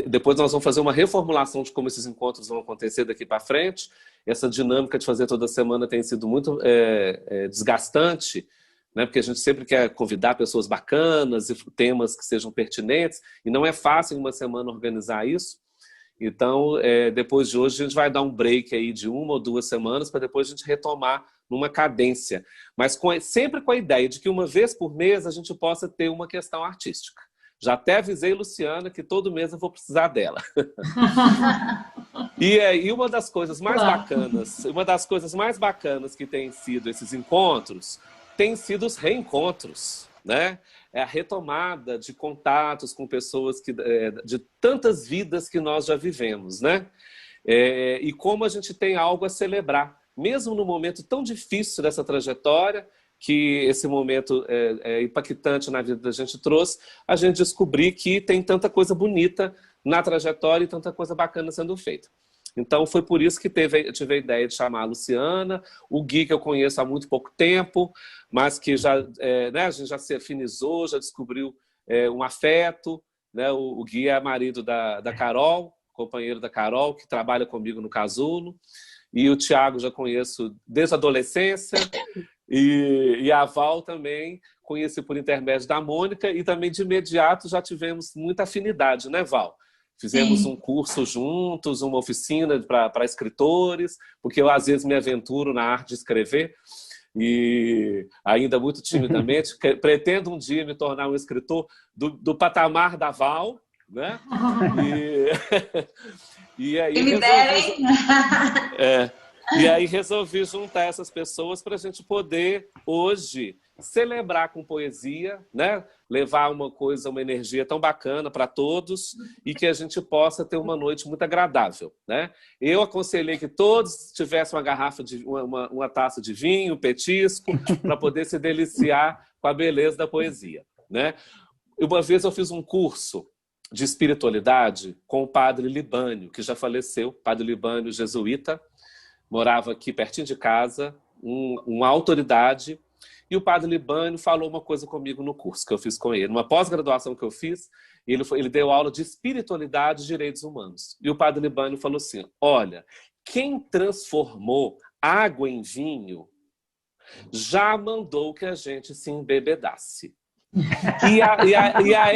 Depois nós vamos fazer uma reformulação de como esses encontros vão acontecer daqui para frente. Essa dinâmica de fazer toda semana tem sido muito desgastante, né? Porque a gente sempre quer convidar pessoas bacanas e temas que sejam pertinentes, e não é fácil em uma semana organizar isso. Então, depois de hoje, a gente vai dar um break aí de 1 ou 2 semanas para depois a gente retomar numa cadência. Mas sempre com a ideia de que uma vez por mês a gente possa ter uma questão artística. Já até avisei Luciana que todo mês eu vou precisar dela. E uma das coisas mais bacanas que tem sido esses encontros, tem sido os reencontros, né? É a retomada de contatos com pessoas de tantas vidas que nós já vivemos, né? E como a gente tem algo a celebrar, mesmo no momento tão difícil dessa trajetória, que esse momento impactante na vida da gente trouxe, a gente descobrir que tem tanta coisa bonita na trajetória e tanta coisa bacana sendo feita. Então foi por isso que eu tive a ideia de chamar a Luciana, o Gui que eu conheço há muito pouco tempo, mas que já, né, a gente já se afinizou, já descobriu um afeto, né? O Gui é marido da Carol, companheiro da Carol, que trabalha comigo no Casulo, e o Thiago já conheço desde a adolescência, e a Val também conheci por intermédio da Mônica, e também de imediato já tivemos muita afinidade, né, Val? Fizemos um curso juntos, uma oficina para escritores, porque eu às vezes me aventuro na arte de escrever, e ainda muito timidamente, pretendo um dia me tornar um escritor do patamar da Val, né? E aí me derem. E aí resolvi juntar essas pessoas para a gente poder, hoje, celebrar com poesia, né? Levar uma energia tão bacana para todos e que a gente possa ter uma noite muito agradável, né? Eu aconselhei que todos tivessem uma garrafa, uma taça de vinho, petisco, para poder se deliciar com a beleza da poesia, né? Uma vez eu fiz um curso de espiritualidade com o padre Libânio, que já faleceu, padre Libânio jesuíta, morava aqui pertinho de casa, uma autoridade, e o padre Libânio falou uma coisa comigo no curso que eu fiz com ele. Numa pós-graduação que eu fiz, ele deu aula de espiritualidade e direitos humanos. E o padre Libânio falou assim, olha, quem transformou água em vinho já mandou que a gente se embebedasse. E a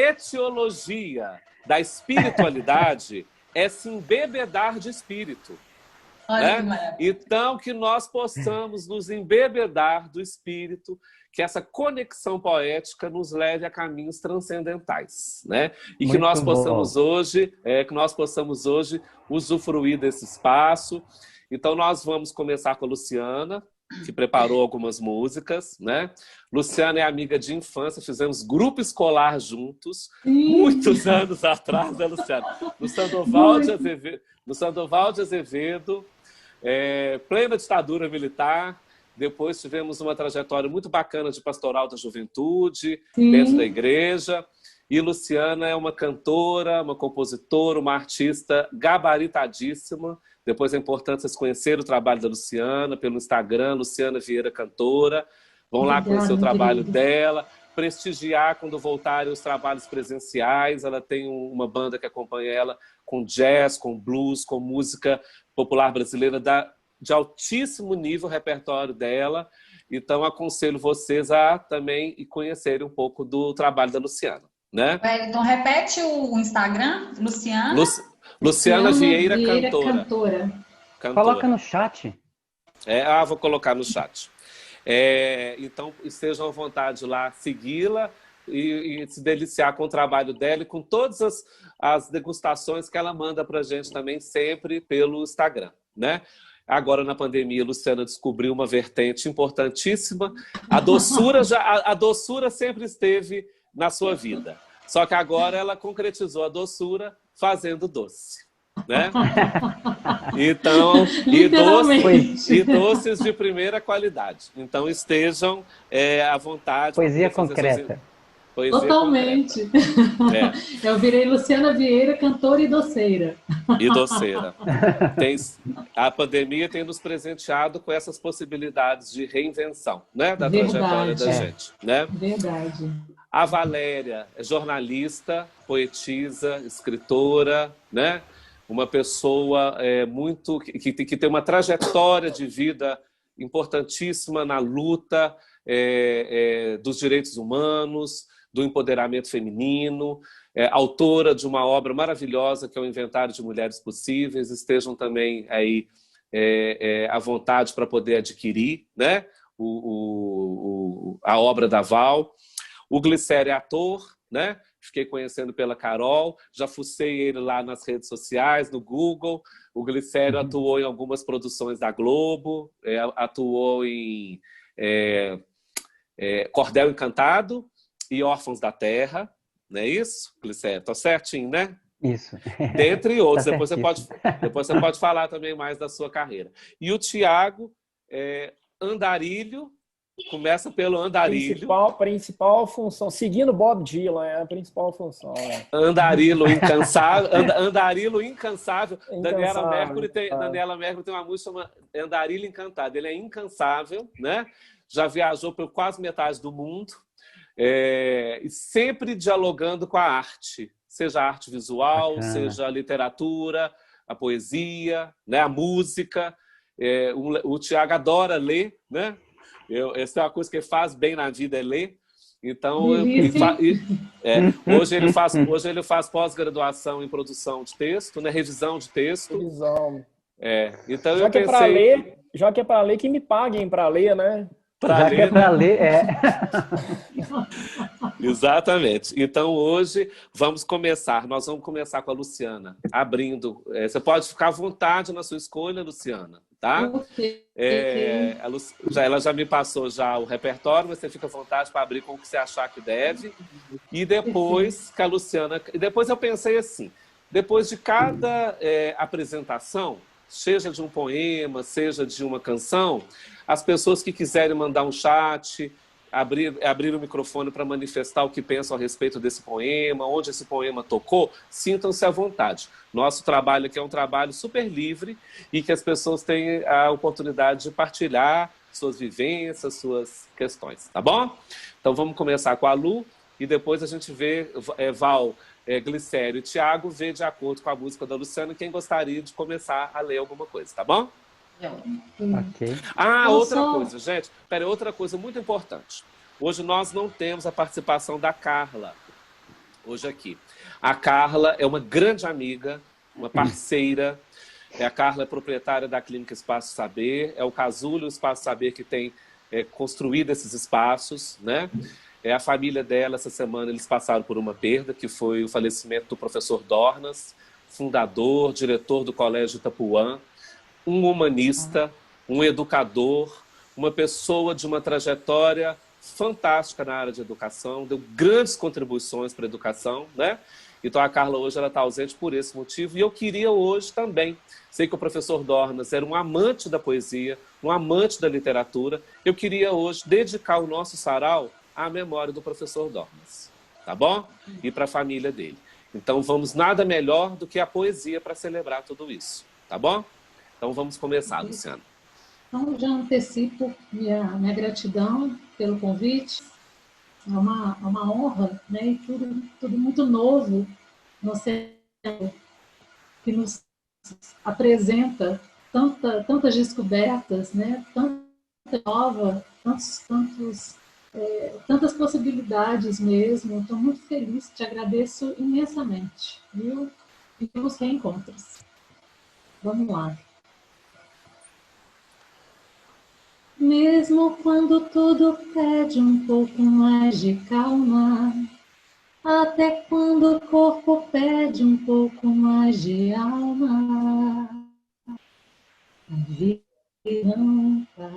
etiologia da espiritualidade é se embebedar de espírito. Né? Então, que nós possamos nos embebedar do espírito, que essa conexão poética nos leve a caminhos transcendentais, né? E que nós possamos hoje usufruir desse espaço. Então, nós vamos começar com a Luciana, que preparou algumas músicas, né? Luciana é amiga de infância, fizemos grupo escolar juntos, muitos anos atrás, né, Luciana? No Sandoval de Azevedo, plena ditadura militar. Depois tivemos uma trajetória muito bacana de pastoral da juventude, dentro da igreja. E Luciana é uma cantora, uma compositora, uma artista gabaritadíssima. Depois é importante vocês conhecerem o trabalho da Luciana pelo Instagram, Luciana Vieira Cantora. Vão lá conhecer o trabalho dela, prestigiar quando voltarem os trabalhos presenciais. Ela tem uma banda que acompanha ela com jazz, com blues, com música popular brasileira de altíssimo nível, o repertório dela. Então, aconselho vocês a também conhecerem um pouco do trabalho da Luciana. Né? Então, repete o Instagram, Luciana. Luciana Vieira Cantora. Coloca no chat. Vou colocar no chat. Então, estejam à vontade lá, segui-la e se deliciar com o trabalho dela e com todas as degustações que ela manda para a gente também, sempre pelo Instagram. Né? Agora, na pandemia, a Luciana descobriu uma vertente importantíssima. A doçura sempre esteve na sua vida. Só que agora ela concretizou a doçura fazendo doce. Né? Então, e doces de primeira qualidade. Então, estejam à vontade. Poesia concreta. Totalmente. Eu virei Luciana Vieira, cantora e doceira. A pandemia tem nos presenteado com essas possibilidades de reinvenção, né, da trajetória da gente. Né? Verdade. A Valéria é jornalista, poetisa, escritora, né? Uma pessoa muito que tem uma trajetória de vida importantíssima na luta dos direitos humanos, do empoderamento feminino, autora de uma obra maravilhosa que é o Inventário de Mulheres Possíveis. Estejam também aí à vontade para poder adquirir, né? A obra da Val. O Glicério é ator, né? Fiquei conhecendo pela Carol, já fucei ele lá nas redes sociais, no Google. O Glicério atuou em algumas produções da Globo, atuou em Cordel Encantado e Órfãos da Terra, não é isso, Glicério? Tô certinho, né? Isso. Dentre outros, Tá depois você pode falar também mais da sua carreira. E o Thiago Andarilho, começa pelo Andarilho. Principal função, seguindo Bob Dylan, é a principal função. Andarilho incansável. Andarilho incansável. Daniela Mercury tem uma música chamada Andarilho Encantado. Ele é incansável, né? Já viajou por quase metade do mundo, e sempre dialogando com a arte, seja a arte visual, Bacana. seja a literatura, a poesia, né? A música. O Thiago adora ler, né? Essa é uma coisa que ele faz bem na vida, é ler. Então, hoje ele faz pós-graduação em produção de texto, né? Revisão de texto. Revisão. Então já que é para ler, que me paguem para ler, né? Já que é para ler, Exatamente. Então, hoje, nós vamos começar com a Luciana, abrindo. Você pode ficar à vontade na sua escolha, Luciana, tá? Okay. Ela já me passou já o repertório, mas você fica à vontade para abrir com o que você achar que deve. E depois, que a Luciana... Depois eu pensei assim, depois de cada apresentação, seja de um poema, seja de uma canção, as pessoas que quiserem mandar um chat, abrir o microfone para manifestar o que pensam a respeito desse poema, onde esse poema tocou, sintam-se à vontade. Nosso trabalho aqui é um trabalho super livre e que as pessoas têm a oportunidade de partilhar suas vivências, suas questões, tá bom? Então vamos começar com a Lu e depois a gente vê Val, Glicério e Thiago, vê de acordo com a música da Luciana quem gostaria de começar a ler alguma coisa, tá bom? Ok. Outra coisa, gente. Outra coisa muito importante. Hoje nós não temos a participação da Carla. Hoje aqui. A Carla é uma grande amiga, uma parceira. A Carla é proprietária da Clínica Espaço Saber. É o Casulo Espaço Saber que tem construído esses espaços, né? A família dela, essa semana, eles passaram por uma perda, que foi o falecimento do professor Dornas, fundador, diretor do Colégio Itapuã, um humanista, um educador, uma pessoa de uma trajetória fantástica na área de educação, deu grandes contribuições para a educação, né? Então a Carla hoje está ausente por esse motivo e eu queria hoje também, sei que o professor Dornas era um amante da poesia, um amante da literatura, eu queria hoje dedicar o nosso sarau à memória do professor Dornas, tá bom? E para a família dele. Então vamos, nada melhor do que a poesia para celebrar tudo isso, tá bom? Então vamos começar, Luciana. Então já antecipo minha gratidão pelo convite. É uma honra, né? E tudo muito novo no centro, que nos apresenta tantas descobertas, né? Tanta nova, tantas possibilidades mesmo. Estou muito feliz, te agradeço imensamente, viu? E pelos reencontros. Vamos lá. Mesmo quando tudo pede um pouco mais de calma, até quando o corpo pede um pouco mais de alma, a vida não para.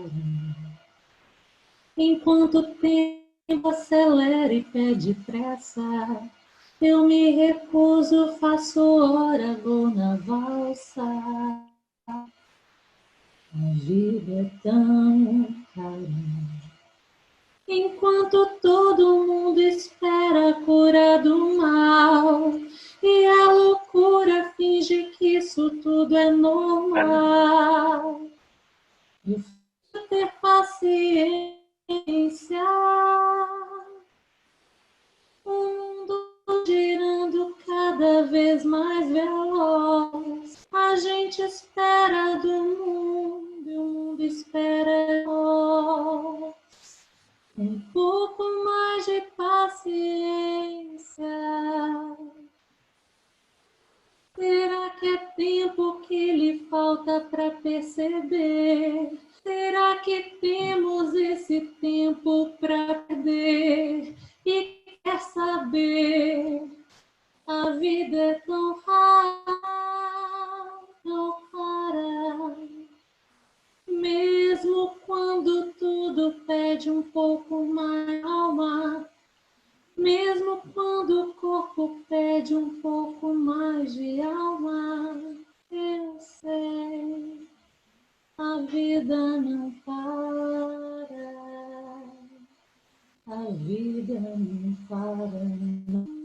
Enquanto o tempo acelera e pede pressa, eu me recuso, faço hora, vou na valsa. A vida é tão cara. Enquanto todo mundo espera a cura do mal e a loucura finge que isso tudo é normal. Eu vou ter paciência cada vez mais veloz. A gente espera do mundo e o mundo espera de nós. Um pouco mais de paciência. Será que é tempo que lhe falta para perceber? Será que temos esse tempo para perder? E quer saber? A vida é tão rara, tão rara. Mesmo quando tudo pede um pouco mais calma, mesmo quando o corpo pede um pouco mais de alma, eu sei, a vida não para, a vida não para, não.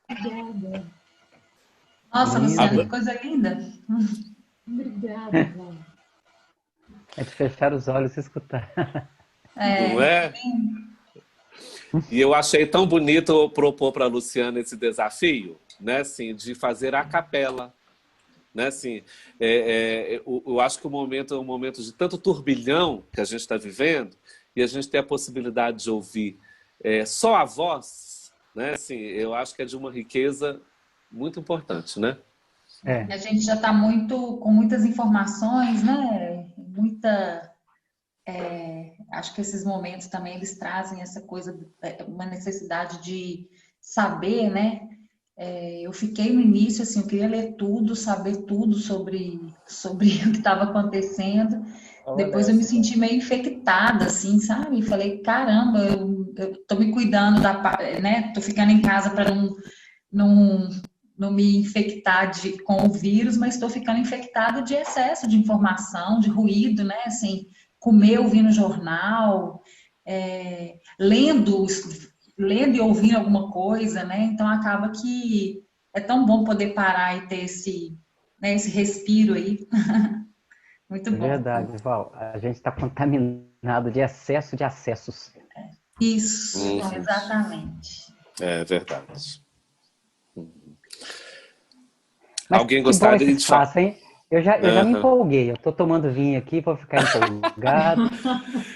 Obrigada. Nossa, Luciana, que coisa linda. Obrigada, Val. É de fechar os olhos e escutar. Não é? E eu achei tão bonito eu propor para a Luciana esse desafio, né, assim, de fazer a capela. Né, assim, eu acho que o momento é um momento de tanto turbilhão que a gente está vivendo e a gente tem a possibilidade de ouvir só a voz, né, assim, eu acho que é de uma riqueza muito importante, né? A gente já está com muitas informações, né? Acho que esses momentos também eles trazem essa coisa, uma necessidade de saber, né? Eu fiquei no início assim, eu queria ler tudo, saber tudo sobre o que estava acontecendo. Depois eu me senti meio infectada, assim, sabe? Falei, caramba, eu tô me cuidando né? Tô ficando em casa para não, não me infectar com o vírus, mas estou ficando infectada de excesso de informação, de ruído, né? Assim, comer, ouvindo jornal, lendo e ouvindo alguma coisa, né? Então acaba que é tão bom poder parar e ter esse respiro aí. Muito É bom. verdade, Val. A gente está contaminado de excesso de acessos. Isso, exatamente. É verdade. Mas Alguém que bom gostaria esse de falar? espaço, hein? Eu já me empolguei. Eu estou tomando vinho aqui para ficar empolgado.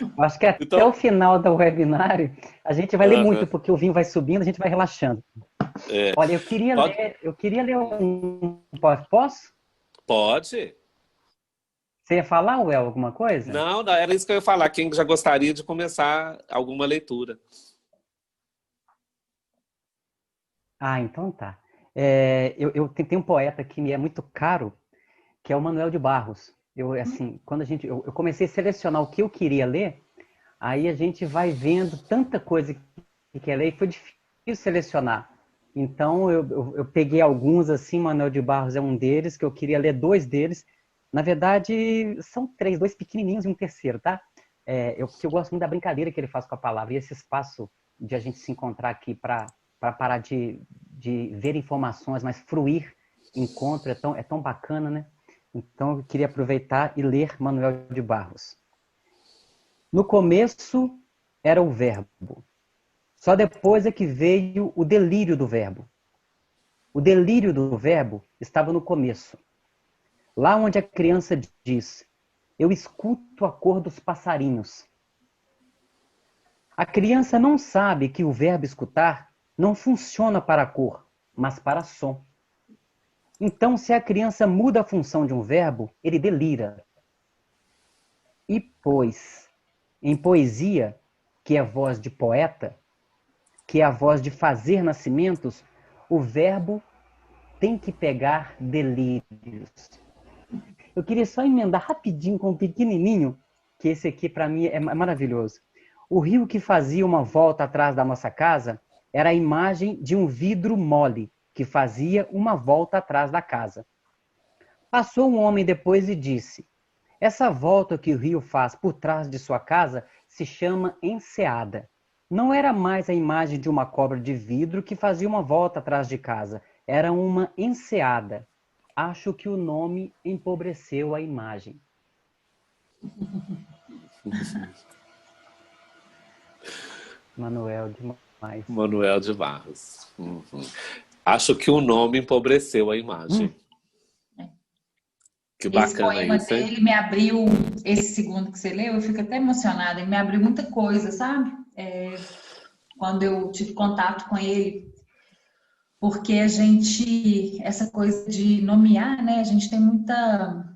Eu acho que até Então, o final do webinário a gente vai ler muito, porque o vinho vai subindo, a gente vai relaxando. Olha, eu queria ler um... Posso? Pode. Você ia falar, Well, alguma coisa? Não, era isso que eu ia falar. Quem já gostaria de começar alguma leitura? Ah, então tá. Eu tenho um poeta que me é muito caro, que é o Manuel de Barros. Quando eu comecei a selecionar o que eu queria ler, aí a gente vai vendo tanta coisa que quer ler e foi difícil selecionar. Então eu peguei alguns assim, Manuel de Barros é um deles, que eu queria ler 2 deles. Na verdade, são 3, 2 pequenininhos e um terceiro, tá? Porque eu gosto muito da brincadeira que ele faz com a palavra. E esse espaço de a gente se encontrar aqui para parar de ver informações, mas fruir encontro é tão bacana, né? Então eu queria aproveitar e ler Manuel de Barros. No começo era o verbo. Só depois é que veio o delírio do verbo. O delírio do verbo estava no começo. Lá onde a criança diz, eu escuto a cor dos passarinhos. A criança não sabe que o verbo escutar não funciona para a cor, mas para som. Então, se a criança muda a função de um verbo, ele delira. E pois, em poesia, que é a voz de poeta, que é a voz de fazer nascimentos, o verbo tem que pegar delírios. Eu queria só emendar rapidinho com um pequenininho, que esse aqui para mim é maravilhoso. O rio que fazia uma volta atrás da nossa casa era a imagem de um vidro mole que fazia uma volta atrás da casa. Passou um homem depois e disse, essa volta que o rio faz por trás de sua casa se chama enseada. Não era mais a imagem de uma cobra de vidro que fazia uma volta atrás de casa. Era uma enseada. Acho que o nome empobreceu a imagem. Manuel demais. Manuel de Barros. Acho que o nome empobreceu a imagem. Que bacana esse poema isso, hein? dele me abriu, esse segundo que você leu, eu fico até emocionada, ele me abriu muita coisa, sabe? Quando eu tive contato com ele, porque a gente, essa coisa de nomear, né? A gente tem muita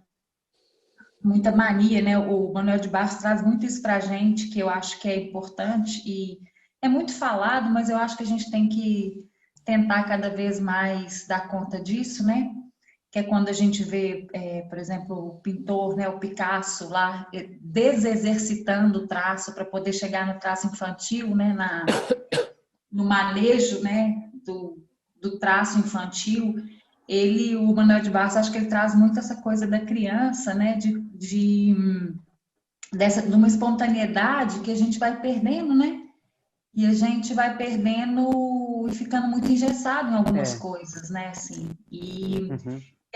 mania, né? O Manuel de Barros traz muito isso pra gente, que eu acho que é importante e é muito falado, mas eu acho que a gente tem que tentar cada vez mais dar conta disso, né? Que é quando a gente vê, por exemplo, o pintor, né, o Picasso lá, desexercitando o traço para poder chegar no traço infantil, né, no manejo, né, do traço infantil. O Manuel de Barros, acho que ele traz muito essa coisa da criança, né, de uma espontaneidade que a gente vai perdendo, né? E a gente vai perdendo e ficando muito engessado em algumas coisas, né? Assim,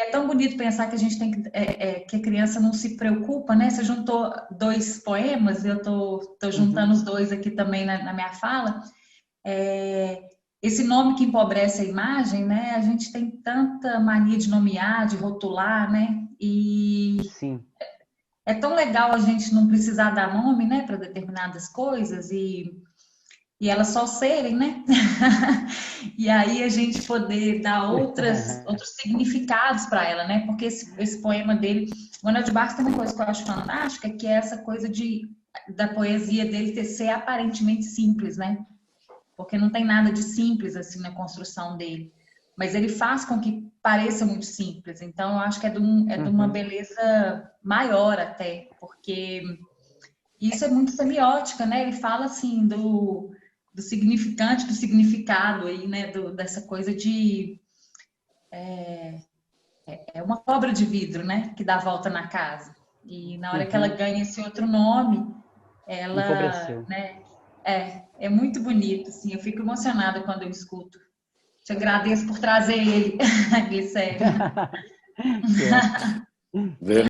é tão bonito pensar que a gente tem que a criança não se preocupa, né? Você juntou 2 poemas, eu tô juntando os 2 aqui também na minha fala. Esse nome que empobrece a imagem, né? A gente tem tanta mania de nomear, de rotular, né? E Sim. é tão legal a gente não precisar dar nome, né, para determinadas coisas e elas só serem, né? E aí a gente poder dar outros significados para ela, né? Porque esse poema dele, o Manuel de Barros tem uma coisa que eu acho fantástica, que é essa coisa da poesia dele ser aparentemente simples, né? Porque não tem nada de simples assim na construção dele. Mas ele faz com que pareça muito simples. Então, eu acho que é de uma beleza maior até, porque isso é muito semiótica, né? Ele fala assim do significante, do significado aí, né? Dessa coisa de uma cobra de vidro, né? Que dá a volta na casa. E na hora que ela ganha esse outro nome, ela, empobreceu. né? É muito bonito, assim. Eu fico emocionada quando eu escuto. Te agradeço por trazer ele, Glicério. Que ótimo.